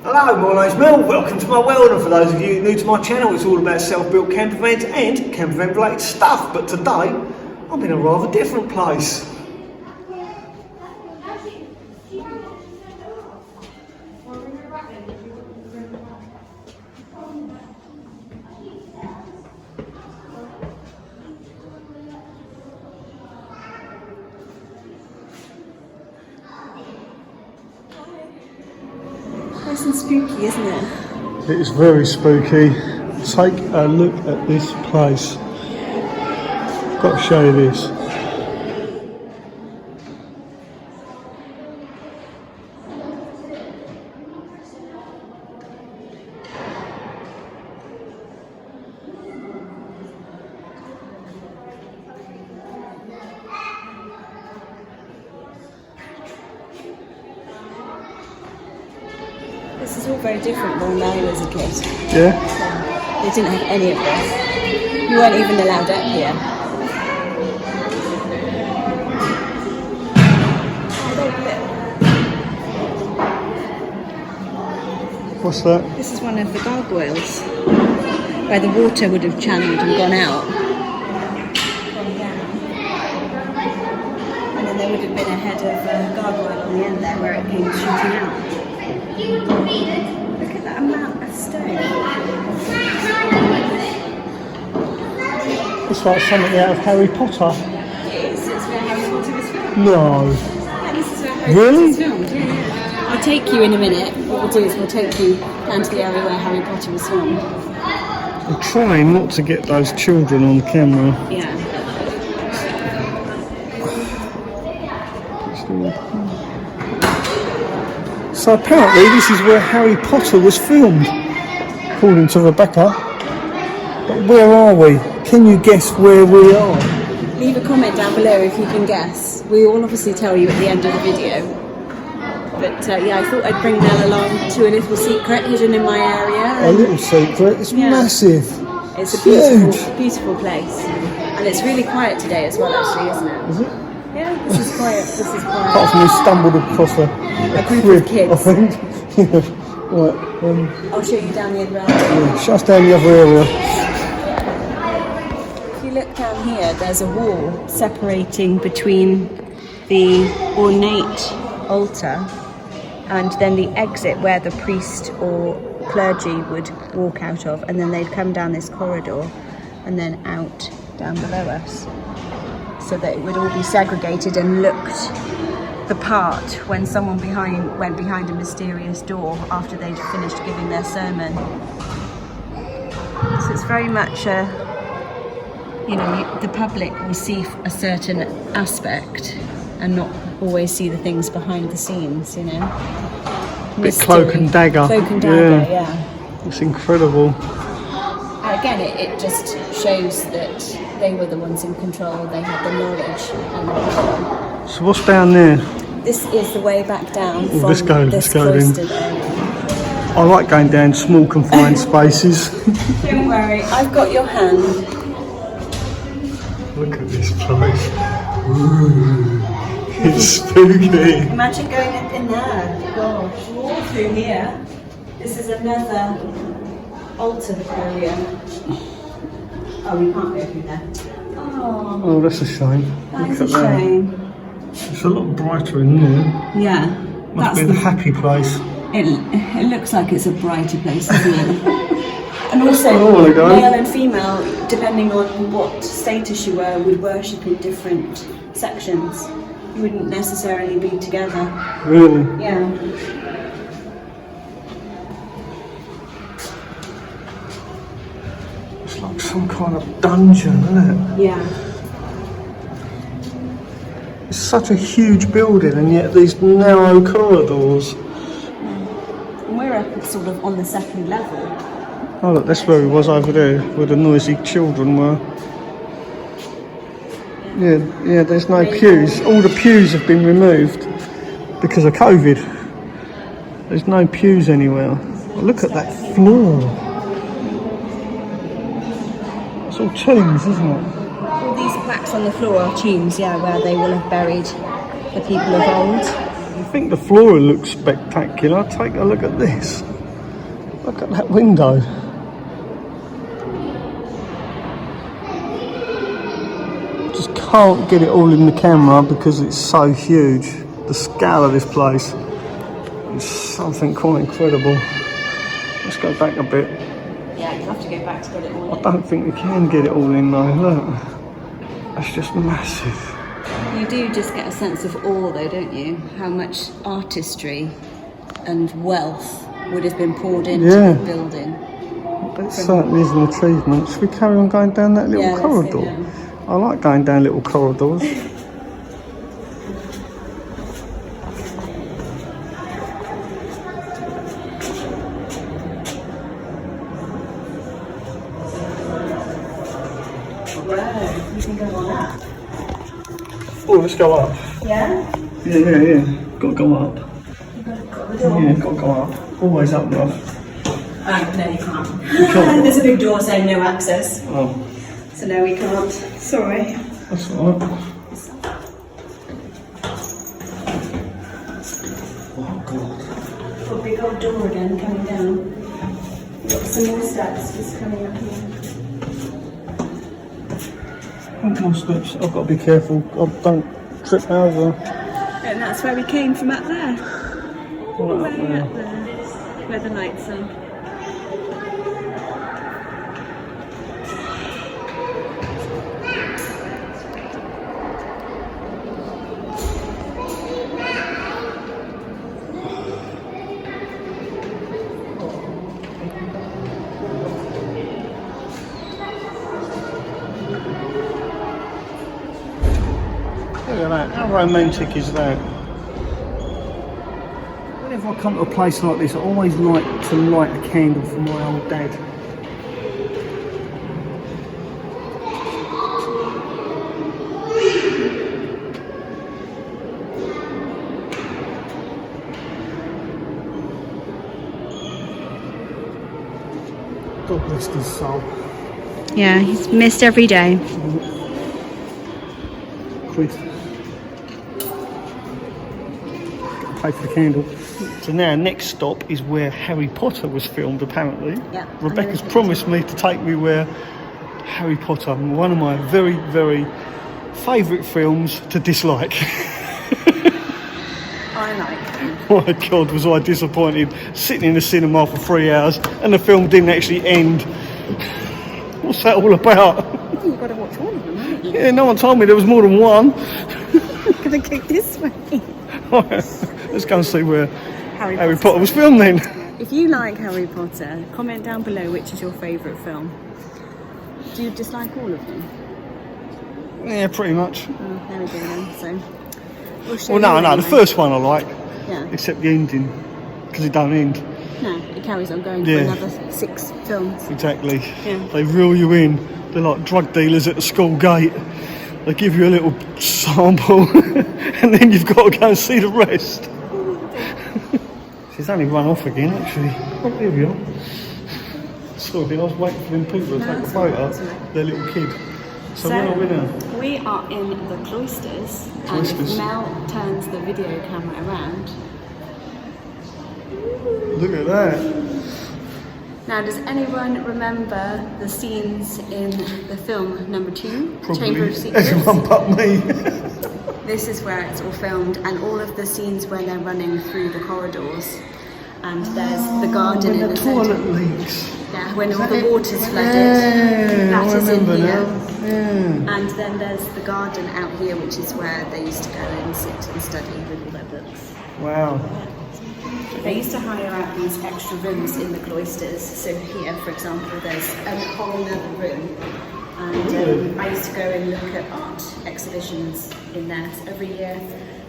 Hello, my name's Mel, welcome to my world, and for those of you new to my channel, it's all about self-built campervans and campervan related stuff, but today I'm in a rather different place. Nice and spooky, isn't it? It is very spooky. Take a look at this place. Got to show you this. This is all very different from when I was a kid. Yeah? They didn't have any of this. You weren't even allowed up here. What's that? This is one of the gargoyles, where the water would have channeled and gone out. And then there would have been a head of a gargoyle on the end there where it came shooting out. Look at that amount of stone. It's like something out of Harry Potter. It is. It's where Harry Potter was filmed. No. Yeah, this is where Harry Really? Potter was filmed. Yeah. I'll take you in a minute. What we'll do is we'll take you down to the area where Harry Potter was filmed. I'm trying not to get those children on camera. Yeah. So apparently this is where Harry Potter was filmed, according to Rebekah. But where are we? Can you guess where we are? Leave a comment down below if you can guess. We will obviously tell you at the end of the video. But yeah, I thought I'd bring Nell along to a little secret hidden in my area. A little secret, it's massive. It's a huge. beautiful place. And it's really quiet today as well, actually, isn't it? Is it? Yeah, this is quiet. This is quiet. Apart from we stumbled across a group crib, of kids. I think. Right, I'll show you down the other end. yeah, shut us down the other area. If you look down here, there's a wall separating between the ornate altar and then the exit where the priest or clergy would walk out of, and then they'd come down this corridor and then out down below us, so that it would all be segregated and looked the part when someone went behind a mysterious door after they'd finished giving their sermon. So it's very much the public will see a certain aspect and not always see the things behind the scenes, you know. Bit cloak and dagger. Cloak and dagger, yeah. It's incredible. And again, it just shows that they were the ones in control, they had the knowledge and the power. So what's down there? This is the way back down from let's go this then. cloistered area. I like going down small confined spaces. Don't worry, I've got your hand. Look at this place. Ooh, it's spooky. Imagine going up in there. Gosh, walk through here. This is another altar area. Oh, we can't go through there. Oh, that's a shame. That's Look a at that. shame. It's a lot brighter in there. Yeah. Must be the happy place. It looks like it's a brighter place, doesn't it? And also, wanna go. male and female, depending on what status you were, would worship in different sections. You wouldn't necessarily be together. Really? Yeah. It's like some kind of dungeon, isn't it? Yeah. It's such a huge building and yet these narrow corridors. And we're up sort of on the second level. Oh look, that's where he was over there, where the noisy children were. Yeah, there's no pews. All the pews have been removed because of COVID. There's no pews anywhere. Oh, look at that floor. It's all tombs, isn't it? All these plaques on the floor are tombs, yeah, where they will have buried the people of old. I think the floor looks spectacular. Take a look at this. Look at that window. Just can't get it all in the camera because it's so huge. The scale of this place is something quite incredible. Let's go back a bit. Yeah, you have to go back to get it all in. I don't think we can get it all in though, look. That's just massive. You do just get a sense of awe though, don't you? How much artistry and wealth would have been poured into the building. It certainly is an achievement. Should we carry on going down that little corridor? I like going down little corridors. You can go on up. Oh, let's go up. Yeah? Yeah. Got to go up. Got the door. Yeah, got to go up. Always up, love. No, you can't. There's a big door saying no access. Oh. So no, we can't. Sorry. That's alright. Oh, God. Got a big old door again coming down. We've got some more steps just coming up here. More steps. I've got to be careful. I don't trip over. And that's where we came from up there. All Way up there. up there. Where the lights are. Look at that. How romantic is that? Whenever I come to a place like this, I always like to light a candle for my old dad. God rest his soul. Yeah, he's missed every day. Quid. Pay for the candle. So now, next stop is where Harry Potter was filmed, apparently. Yeah. Rebecca's promised me to take me where Harry Potter, one of my very, very favourite films to dislike. I like him. My God, was I disappointed sitting in the cinema for 3 hours and the film didn't actually end. What's that all about? You've got to watch all of them, haven't you? Yeah, no one told me there was more than one. I'm going to go this way. Let's go and see where Harry Potter was filmed then. If you like Harry Potter, comment down below which is your favourite film. Do you dislike all of them? Yeah, pretty much. Oh, there we go then. So, we'll show Well, you no, anyway. the first one I like, Yeah. except the ending, because it don't end. No, it carries on going Yeah. for another 6 films. Exactly. Yeah. They reel you in. They're like drug dealers at the school gate. They give you a little sample, and then you've got to go and see the rest. She's only run off again, actually. Oh, here we are. Sorry, I was waiting for them people to take a photo. Their little kid. So where are we now? We are in the cloisters, and Cloisters. if Mel turns the video camera around. Look at that. Now, does anyone remember the scenes in the film number 2, Probably Chamber of Secrets? everyone but me. This is where it's all filmed, and all of the scenes where they're running through the corridors, and there's the garden When in the the toilet centre. leaks. Yeah, when all the water's flooded. Yeah, That I is in remember here. now. Yeah. And then there's the garden out here, which is where they used to go and sit and study with all their books. Wow. They used to hire out these extra rooms in the cloisters. So here, for example, there's a whole other room. And I used to go and look at art exhibitions in there. So every year,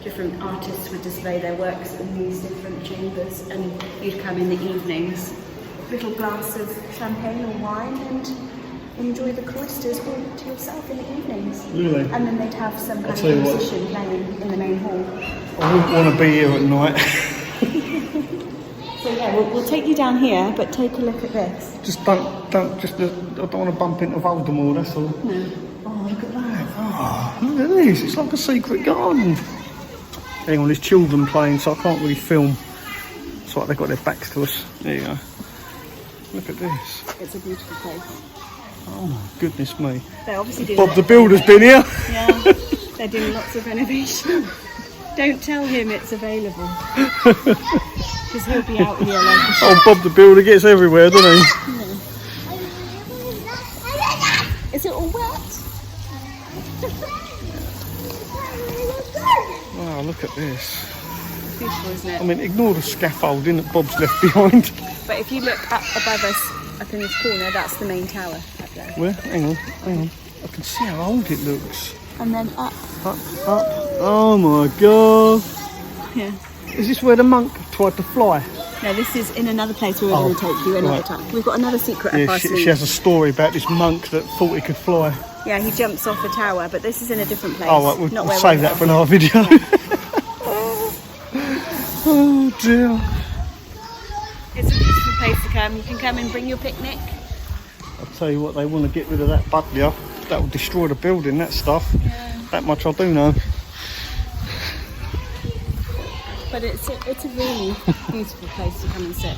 different artists would display their works in these different chambers. And you'd come in the evenings, little glass of champagne or wine, and enjoy the cloisters all to yourself in the evenings. Really? And then they'd have some kind of tell you what. musician playing in the main hall. I wouldn't want to be here at night. So yeah, we'll take you down here, but take a look at this. Just I don't want to bump into Voldemort, that's all. No. Oh, look at that. Oh, look at this. It's like a secret garden. Hang on, there's children playing, so I can't really film. It's like they've got their backs to us. There you go. Look at this. It's a beautiful place. Oh my goodness me. They're obviously doing Bob the Builder's been here. Yeah, they're doing lots of renovation. Don't tell him it's available. Because he'll be out here like a Oh, Bob the Builder gets everywhere, doesn't he? Is it all wet? Wow, look at this. Beautiful, isn't it? I mean, ignore the scaffolding that Bob's left behind. But if you look up above us, up in this corner, that's the main tower up there. Where? Hang on. I can see how old it looks. And then up. Up. Oh my god. Yeah. Is this where the monk tried to fly? No, this is in another place where we're going to take you another time. We've got another secret up our sleeve. She has a story about this monk that thought he could fly. Yeah, he jumps off a tower, but this is in a different place. Oh, right, we'll save that for another video. Oh dear. It's a beautiful place to come. You can come and bring your picnic. I'll tell you what, they want to get rid of that butler. That will destroy the building, that stuff. Yeah. That much I do know. But it's a really beautiful place to come and sit.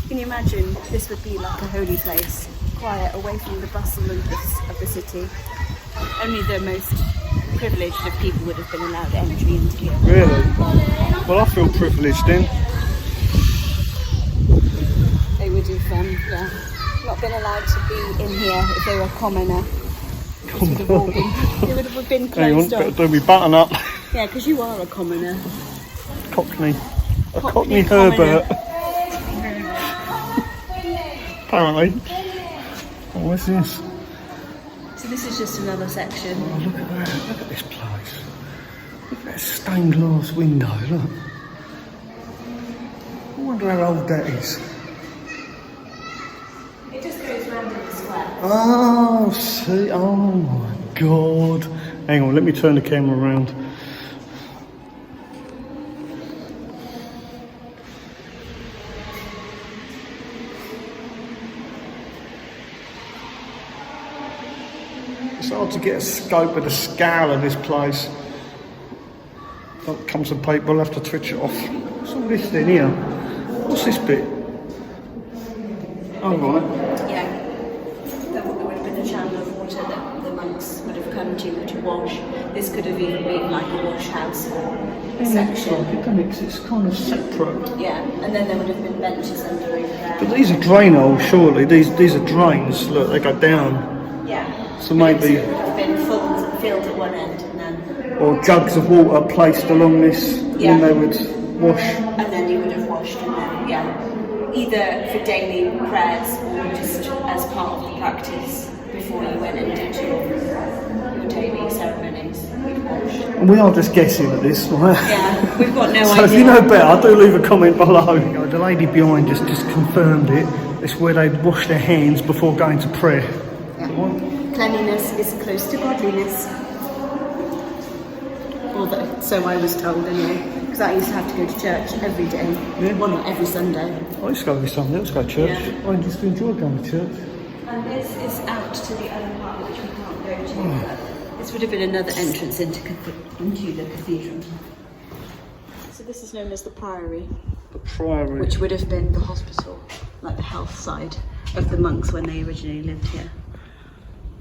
Can you imagine this would be like a holy place, quiet, away from the bustle of the city. Only the most privileged of people would have been allowed entry into here. Really? Well, I feel privileged then. They would have not been allowed to be in here if they were a commoner. They would have been closed off. Better do me button up. Yeah, because you are a commoner. Cockney. A Cockney Herbert. Apparently. Oh, what's this? So this is just another section. Oh, look at that. Look at this place. Look at that stained glass window, look. I wonder how old that is. It just goes round in the square. Oh, see. Oh my god. Hang on, let me turn the camera around. It's hard to get a scope of the scale of this place. Oh, come some paper, I'll have to twitch it off. What's all this then here? What's this bit? Oh right. Yeah. There would have been a channel of water that the monks would have come to wash. This could have even been like a wash house section. It's kind of separate. Yeah, and then there would have been benches under over there. But these are drain holes, surely. These are drains. Look, they go down. Yeah. So maybe. It would have been filled at one end and then. Or jugs of water placed along this, Yeah. and then they would wash. And then you would have washed and then, either for daily prayers or just as part of the practice before you went and did your daily ceremonies. You'd wash. And we are just guessing at this, right? Yeah, we've got no So idea. if you know better, do leave a comment below. You know, the lady behind just confirmed it. It's where they'd wash their hands before going to prayer. Yeah. Cleanliness is close to godliness. So I was told anyway, because I used to have to go to church every day. Yeah. Well, not every Sunday. I used to go every Sunday, let's go to church. Yeah. I just enjoy going to church. And this is out to the other part which we can't go to. This would have been another entrance into the cathedral. So this is known as the Priory. The Priory. Which would have been the hospital, like the health side of the monks when they originally lived here.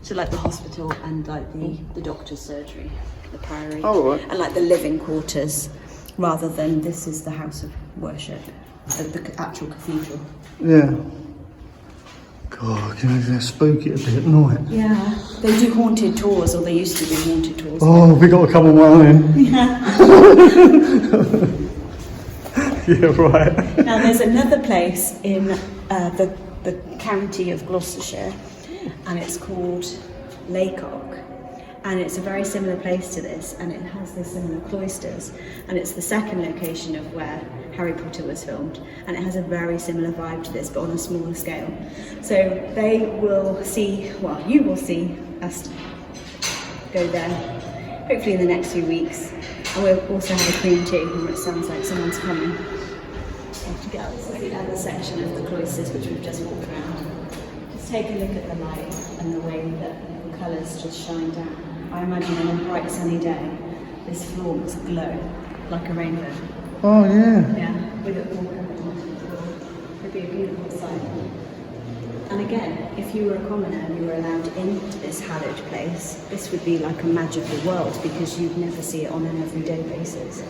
So like the hospital and like the doctor's surgery, the Priory. Oh, right. And like the living quarters, rather than this is the house of worship, the actual cathedral. Yeah. God, you know, they're spooky a bit at night. Yeah. They do haunted tours, or they used to do haunted tours. Oh, we got to come on one then. Yeah, right. Now there's another place in the county of Gloucestershire, and it's called Laycock, and it's a very similar place to this, and it has the similar cloisters, and it's the second location of where Harry Potter was filmed, and it has a very similar vibe to this, but on a smaller scale. So they will see, well, you will see us go there, hopefully in the next few weeks, and we'll also have a cream tea, and it sounds like someone's coming. This is the other section of the cloisters which we've just walked around. Just take a look at the light and the way that the colours just shine down. I imagine on a bright sunny day, this floor must glow like a rainbow. Oh, yeah. Yeah, with it all covered on the floor. It'd be a beautiful sight. And again, if you were a commoner and you were allowed into this hallowed place, this would be like a magical world because you'd never see it on an everyday basis.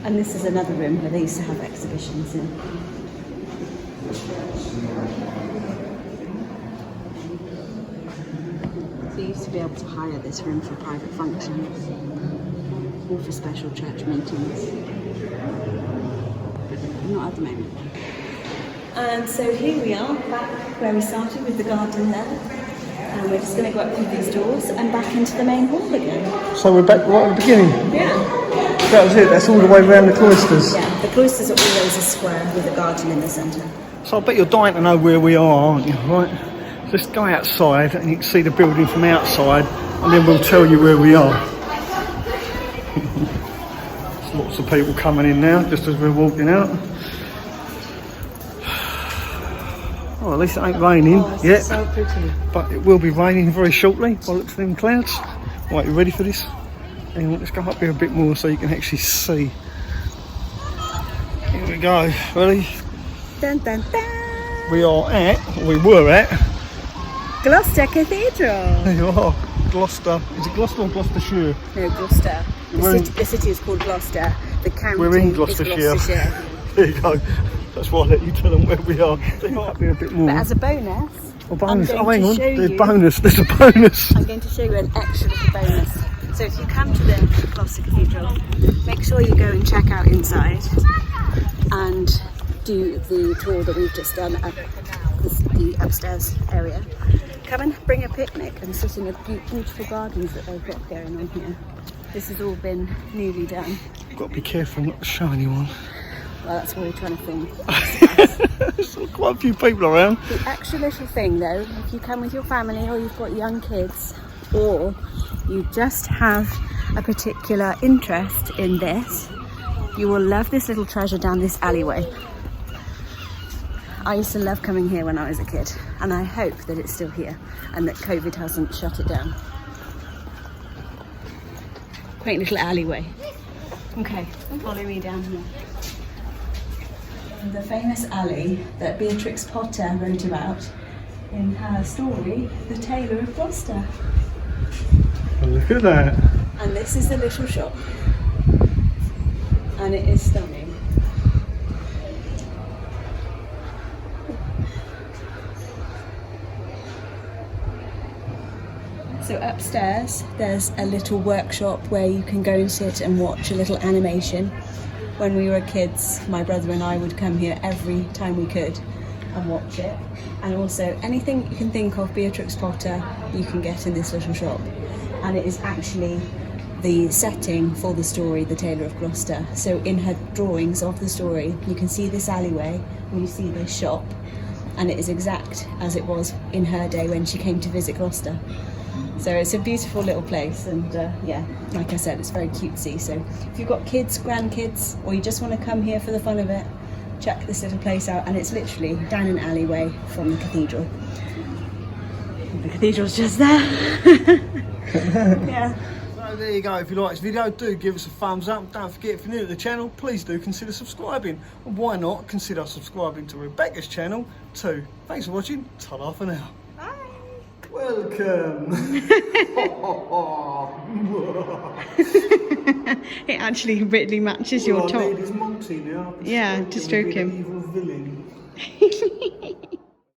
And this is another room where they used to have exhibitions in. So you used to be able to hire this room for private functions or for special church meetings. Not at the moment. And so here we are, back where we started with the garden there. And we're just going to go up through these doors and back into the main hall again. So we're back right at the beginning? Yeah. That was it, that's all the way around the cloisters? Yeah, the cloisters are always a square with a garden in the centre. So I bet you're dying to know where we are, aren't you, right? Just go outside and you can see the building from outside and then we'll tell you where we are. There's lots of people coming in now, just as we're walking out. Oh, at least it ain't raining yet. So pretty. But it will be raining very shortly by the looks of them clouds. Right, you ready for this? Hang on, let's go up here a bit more so you can actually see. Here we go, ready? Dun, dun, dun. We were at Gloucester Cathedral. There you are, Gloucester. Is it Gloucester or Gloucestershire? No, Gloucester. The city is called Gloucester. The county We're in is Gloucestershire. Gloucestershire. There you go. That's why I let you tell them where we are. Let's go up here a bit more. But as a bonus, Oh, bonus. I'm Oh, going hang to on. show There's you- bonus. There's a bonus. I'm going to show you an extra little bonus. So if you come to the Gloucester Cathedral, make sure you go and check out inside and do the tour that we've just done at the upstairs area. Come and bring a picnic and sit in the beautiful gardens that they've got going on here. This has all been newly done. You've got to be careful not to show anyone. Well, that's what we're trying to film. There's quite a few people around. The extra little thing though, if you come with your family or you've got young kids or you just have a particular interest in this, you will love this little treasure down this alleyway. I used to love coming here when I was a kid and I hope that it's still here and that COVID hasn't shut it down. Quaint little alleyway. Okay, follow me down here. The famous alley that Beatrix Potter wrote about in her story, The Tailor of Gloucester. Oh, look at that. And this is the little shop. And it is stunning. So upstairs there's a little workshop where you can go and sit and watch a little animation. When we were kids, my brother and I would come here every time we could and watch it. And also anything you can think of Beatrix Potter, you can get in this little shop. And it is actually the setting for the story, The Tailor of Gloucester. So in her drawings of the story, you can see this alleyway and you see this shop. And it is exact as it was in her day when she came to visit Gloucester. So it's a beautiful little place and yeah, like I said, it's very cutesy. So if you've got kids, grandkids, or you just want to come here for the fun of it, check this little place out. And it's literally down an alleyway from the cathedral. The cathedral's just there. Yeah. So there you go. If you like this video, do give us a thumbs up. Don't forget, if you're new to the channel, please do consider subscribing. And why not consider subscribing to Rebekah's channel too. Thanks for watching. Ta-ra for now. Welcome. It actually really matches your Well, top. I made his Monty now. Yeah, to stroke him. Evil villain.